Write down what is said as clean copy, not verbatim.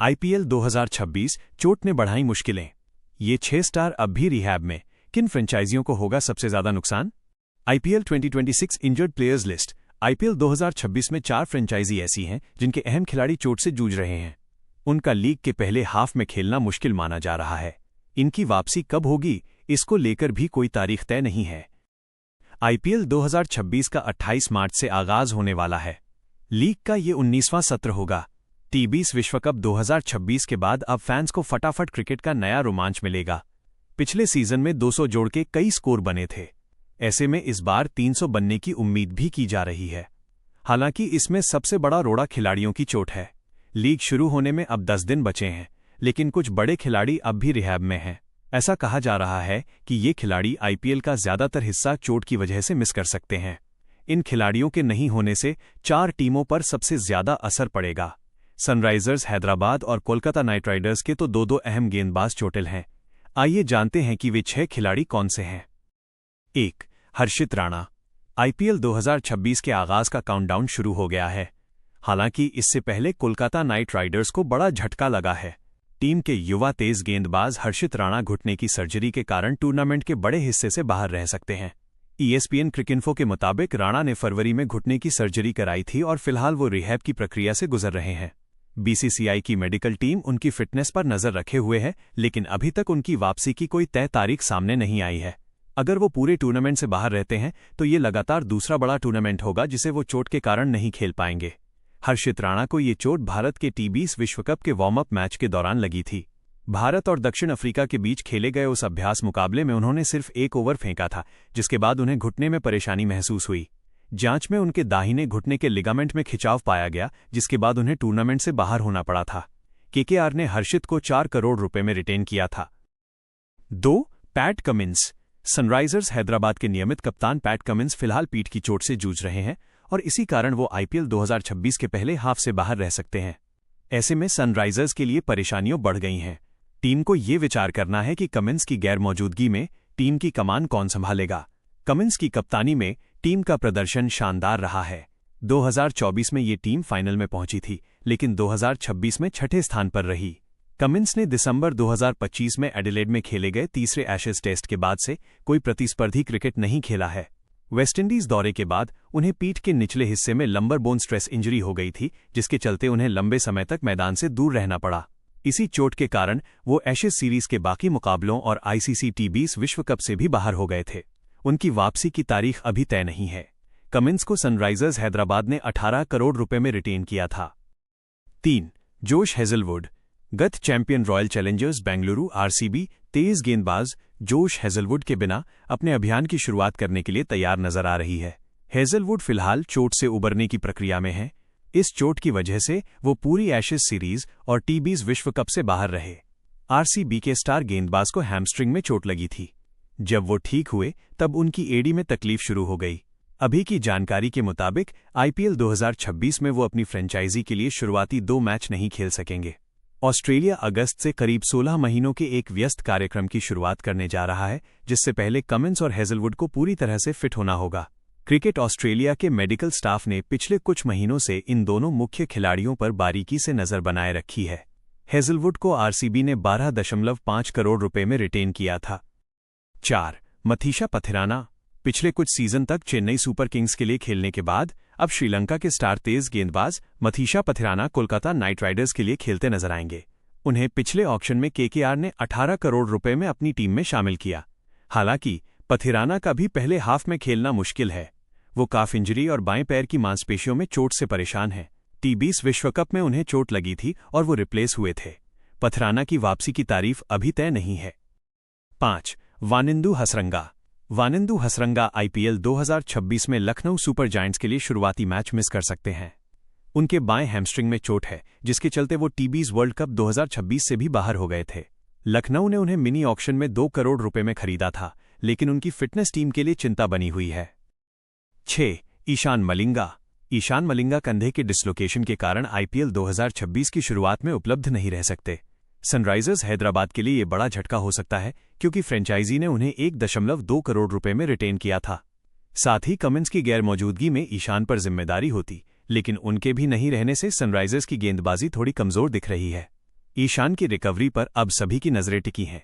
IPL 2026 चोट ने बढ़ाई मुश्किलें। ये 6 स्टार अब भी रिहैब में। किन फ्रेंचाइजियों को होगा सबसे ज्यादा नुकसान? IPL 2026 injured players list. IPL 2026 में 4 फ्रेंचाइजी ऐसी हैं जिनके अहम खिलाड़ी चोट से जूझ रहे हैं। उनका लीग के पहले हाफ में खेलना मुश्किल माना जा रहा है। इनकी वापसी कब होगी, इसको लेकर भी कोई तारीख तय नहीं है। आईपीएल 2026 का 28 मार्च से आगाज होने वाला है। लीग का ये 19वां सत्र होगा। टी20 विश्व कप 2026 के बाद अब फैंस को फटाफट क्रिकेट का नया रोमांच मिलेगा। पिछले सीजन में 200 जोड़ के कई स्कोर बने थे। ऐसे में इस बार 300 बनने की उम्मीद भी की जा रही है। हालांकि इसमें सबसे बड़ा रोड़ा खिलाड़ियों की चोट है। लीग शुरू होने में अब 10 दिन बचे हैं, लेकिन कुछ बड़े खिलाड़ी अब भी रिहैब में हैं। ऐसा कहा जा रहा है कि ये खिलाड़ी आईपीएल का ज्यादातर हिस्सा चोट की वजह से मिस कर सकते हैं। इन खिलाड़ियों के नहीं होने से 4 टीमों पर सबसे ज्यादा असर पड़ेगा। सनराइजर्स हैदराबाद और कोलकाता नाइट राइडर्स के तो दो अहम गेंदबाज चोटिल हैं। आइए जानते हैं कि वे 6 खिलाड़ी कौन से हैं। 1. हर्षित राणा। आईपीएल 2026 के आगाज का काउंटडाउन शुरू हो गया है। हालांकि इससे पहले कोलकाता नाइट राइडर्स को बड़ा झटका लगा है। टीम के युवा तेज गेंदबाज हर्षित राणा घुटने की सर्जरी के कारण टूर्नामेंट के बड़े हिस्से से बाहर रह सकते हैं। ESPN क्रिकइन्फो के मुताबिक राणा ने फरवरी में घुटने की सर्जरी कराई थी और फिलहाल वो रिहैब की प्रक्रिया से गुजर रहे हैं। बीसीसीआई की मेडिकल टीम उनकी फिटनेस पर नजर रखे हुए है, लेकिन अभी तक उनकी वापसी की कोई तय तारीख सामने नहीं आई है। अगर वो पूरे टूर्नामेंट से बाहर रहते हैं तो ये लगातार दूसरा बड़ा टूर्नामेंट होगा जिसे वो चोट के कारण नहीं खेल पाएंगे। हर्षित राणा को ये चोट भारत के टी20 विश्व कप के वार्म अप मैच के दौरान लगी थी। भारत और दक्षिण अफ्रीका के बीच खेले गए उस अभ्यास मुकाबले में उन्होंने सिर्फ 1 ओवर फेंका था, जिसके बाद उन्हें घुटने में परेशानी महसूस हुई। जांच में उनके दाहिने घुटने के लिगामेंट में खिंचाव पाया गया, जिसके बाद उन्हें टूर्नामेंट से बाहर होना पड़ा था। केकेआर ने हर्षित को 4 करोड़ रुपए में रिटेन किया था। 2. PAT Cummins. सनराइजर्स हैदराबाद के नियमित कप्तान पैट कमिंस फिलहाल पीठ की चोट से जूझ रहे हैं और इसी कारण वो आईपीएल 2026 के पहले हाफ से बाहर रह सकते हैं। ऐसे में सनराइजर्स के लिए परेशानियां बढ़ गई हैं। टीम को ये विचार करना है कि कमिंस की गैरमौजूदगी में टीम की कमान कौन संभालेगा। कमिंस की कप्तानी में टीम का प्रदर्शन शानदार रहा है। 2024 में ये टीम फाइनल में पहुंची थी, लेकिन 2026 में 6ठे स्थान पर रही। कमिंस ने दिसंबर 2025 में एडिलेड में खेले गए तीसरे एशेज टेस्ट के बाद से कोई प्रतिस्पर्धी क्रिकेट नहीं खेला है। वेस्टइंडीज दौरे के बाद उन्हें पीठ के निचले हिस्से में लंबर बोन स्ट्रेस इंजरी हो गई थी, जिसके चलते उन्हें लंबे समय तक मैदान से दूर रहना पड़ा। इसी चोट के कारण वो एशेज सीरीज के बाकी मुकाबलों और आईसीसी टी20 विश्व कप से भी बाहर हो गए थे। उनकी वापसी की तारीख अभी तय नहीं है। कमिंस को सनराइजर्स हैदराबाद ने 18 करोड़ रुपए में रिटेन किया था। 3. Josh Hazlewood. गत champion Royal Challengers Bengaluru RCB तेज गेंदबाज जोश हेजलवुड के बिना अपने अभियान की शुरुआत करने के लिए तैयार नजर आ रही है। हेजलवुड फिलहाल चोट से उबरने की प्रक्रिया में है। इस चोट की वजह से वो पूरी एशेज सीरीज और टी20 विश्व कप से बाहर रहे। आरसीबी के स्टार गेंदबाज को हैमस्ट्रिंग में चोट लगी थी। जब वो ठीक हुए तब उनकी एडी में तकलीफ शुरू हो गई। अभी की जानकारी के मुताबिक आईपीएल 2026 में वो अपनी फ्रेंचाइजी के लिए शुरुआती 2 मैच नहीं खेल सकेंगे। ऑस्ट्रेलिया अगस्त से करीब 16 महीनों के एक व्यस्त कार्यक्रम की शुरुआत करने जा रहा है, जिससे पहले कमिंस और हेजलवुड को पूरी तरह से फिट होना होगा। क्रिकेट ऑस्ट्रेलिया के मेडिकल स्टाफ ने पिछले कुछ महीनों से इन दोनों मुख्य खिलाड़ियों पर बारीकी से नजर बनाए रखी है। हेजलवुड को आरसीबी ने 12.5 करोड़ रुपए में रिटेन किया था। 4. मथीशा पथिराना। पिछले कुछ सीजन तक चेन्नई सुपर किंग्स के लिए खेलने के बाद अब श्रीलंका के स्टार तेज गेंदबाज मथीशा पथिराना कोलकाता नाइट राइडर्स के लिए खेलते नजर आएंगे। उन्हें पिछले ऑक्शन में केकेआर ने 18 करोड़ रुपए में अपनी टीम में शामिल किया। हालांकि पथिराना का भी पहले हाफ में खेलना मुश्किल है। वो काफ इंजरी और बाएं पैर की मांसपेशियों में चोट से परेशान है। टी20 विश्व कप में उन्हें चोट लगी थी और वो रिप्लेस हुए थे। पथिराना की वापसी की तारीख अभी तय नहीं है। 5. वानिंदु हसरंगा। वानिंदु हसरंगा आईपीएल 2026 में लखनऊ सुपर जायंट्स के लिए शुरुआती मैच मिस कर सकते हैं। उनके बाएं हैमस्ट्रिंग में चोट है, जिसके चलते वो टी20 वर्ल्ड कप 2026 से भी बाहर हो गए थे। लखनऊ ने उन्हें मिनी ऑक्शन में 2 करोड़ रुपए में खरीदा था, लेकिन उनकी फिटनेस टीम के लिए चिंता बनी हुई है। 6. ईशान मलिंगा। ईशान मलिंगा कंधे के डिसलोकेशन के कारण आईपीएल 2026 की शुरुआत में उपलब्ध नहीं रह सकते। सनराइजर्स हैदराबाद के लिए ये बड़ा झटका हो सकता है, क्योंकि फ्रेंचाइजी ने उन्हें 1.2 करोड़ रुपए में रिटेन किया था। साथ ही कमिंस की गैरमौजूदगी में ईशान पर जिम्मेदारी होती, लेकिन उनके भी नहीं रहने से सनराइजर्स की गेंदबाजी थोड़ी कमजोर दिख रही है। ईशान की रिकवरी पर अब सभी की नजरें टिकी हैं।